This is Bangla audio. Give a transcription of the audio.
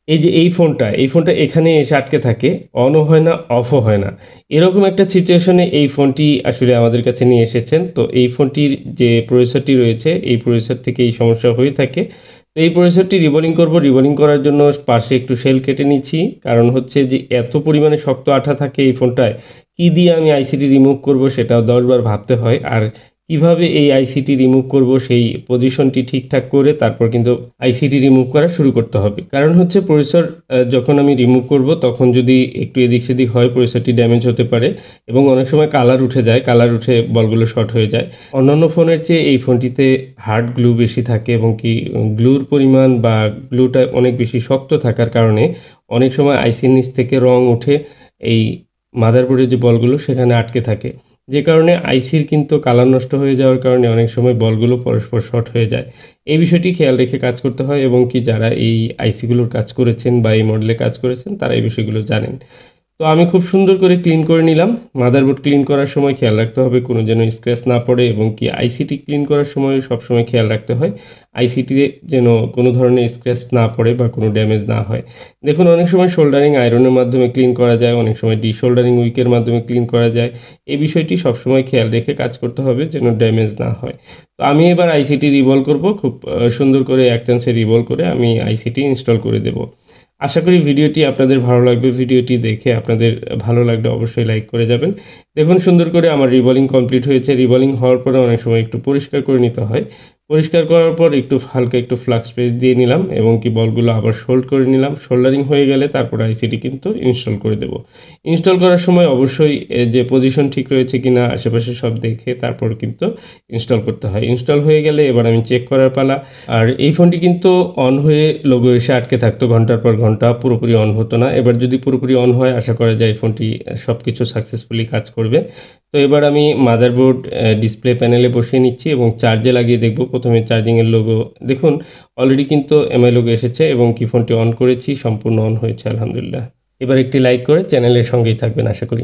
এই যে এই ফোনটা এখানে এসে আটকে থাকে। অনও হয় না, অফও হয় না। এরকম একটা সিচুয়েশনে এই ফোনটি আসলে আমাদের কাছে নিয়ে এসেছেন। তো এই ফোনটির যে প্রসেসরটি রয়েছে, এই প্রসেসর থেকে এই সমস্যা হয়ে থাকে। তো এই প্রসেসরটি রিবোলিং করব। রিবোলিং করার জন্য পাশে একটু শেল কেটে নিচ্ছি। কারণ হচ্ছে যে এত পরিমাণে শক্ত আঠা থাকে এই ফোনটায়, কি দিয়ে আমি আইসিটি রিমুভ করব সেটাও ১০ বার ভাবতে হয়। আর কিভাবে এই আইসিটি রিমুভ করব সেই পজিশনটি ঠিকঠাক করে তারপর কিন্তু আইসিটি রিমুভ করা শুরু করতে হবে। কারণ হচ্ছে প্রসেসর যখন আমি রিমুভ করব তখন যদি একটু এদিক সেদিক হয় প্রসেসরটি ড্যামেজ হতে পারে এবং অনেক সময় কালার উঠে যায়। কালার উঠে বলগুলো শর্ট হয়ে যায়। অন্যান্য ফোনের চেয়ে এই ফোনটিতে হার্ড গ্লু বেশি থাকে এবং কি গ্লুর পরিমাণ বা গ্লুটা অনেক বেশি শক্ত থাকার কারণে অনেক সময় আইসির নিচ থেকে রং উঠে এই মাদারবোর্ডের যে বলগুলো সেখানে আটকে থাকে। যে কারণে আইসির কিন্তু কালার নষ্ট হয়ে যাওয়ার কারণে অনেক সময় বলগুলো পরস্পর শর্ট হয়ে যায়। এই বিষয়টি খেয়াল রেখে কাজ করতে হয় এবং কি যারা এই আইসিগুলোর কাজ করেছেন বা এই মডেলে কাজ করেছেন তারা এই বিষয়গুলো জানেন। তো আমি খুব সুন্দর করে ক্লিন করে নিলাম। মাদারবোর্ড ক্লিন করার সময় খেয়াল রাখতে হবে কোনো যেন স্ক্র্যাচ না পড়ে এবং কি আইসিটি ক্লিন করার সময় সবসময় খেয়াল রাখতে হয় আইসিটিতে যেন কোনো ধরনের স্ক্র্যাচ না পড়ে বা কোনো ড্যামেজ না হয়। দেখুন অনেক সময় সোল্ডারিং আয়রনের মাধ্যমে ক্লিন করা যায়, অনেক সময় ডিসোল্ডারিং উইকের মাধ্যমে ক্লিন করা যায়। এই বিষয়টি সবসময় খেয়াল রেখে কাজ করতে হবে যেন ড্যামেজ না হয়। তো আমি এবার আইসিটি রিভলভ করব। খুব সুন্দর করে এক চান্সে রিভলভ করে আমি আইসিটি ইনস্টল করে দেব। আশা করি ভিডিওটি আপনাদের ভালো লাগবে। ভিডিওটি দেখে আপনাদের ভালো লাগলে অবশ্যই লাইক করে যাবেন। দেখুন সুন্দর করে আমার রিবলিং কমপ্লিট হয়েছে। রিবলিং হওয়ার পরে অনেক সময় একটু পরিষ্কার করে নিতে হয়। পরিষ্কার করার পর একটু হালকা একটু ফ্লাক্স পেস্ট দিয়ে নিলাম এবং কি বলগুলো আবার সোল্ড করে নিলাম। সোল্ডারিং হয়ে গেলে তারপর আইসিটি কিন্তু ইনস্টল করে দেব। ইনস্টল করার সময় অবশ্যই যে পজিশন ঠিক রয়েছে কিনা আশেপাশে সব দেখে তারপর কিন্তু ইনস্টল করতে হয়। ইনস্টল হয়ে গেলে এবার আমি চেক করার পালা। আর এই ফোনটি কিন্তু অন হয়ে লোগো এসে আটকে থাকতো ঘন্টার পর ঘন্টা, পুরোপুরি অন হতো না। এবার যদি পুরোপুরি অন হয় আশা করা যায় ফোনটি সবকিছু সাকসেসফুলি কাজ করবে। তো এবার আমি মাদারবোর্ড ডিসপ্লে প্যানেলে বসিয়ে নিচ্ছি এবং চার্জে লাগিয়ে দেখব। প্রথমে চার্জিংয়ের লোগো দেখুন অলরেডি কিন্তু এমআই লোগো এসেছে এবং কি ফোনটি অন করেছি, সম্পূর্ণ অন হয়েছে আলহামদুলিল্লাহ। এবার একটি লাইক করে চ্যানেলের সঙ্গেই থাকবেন আশা করি।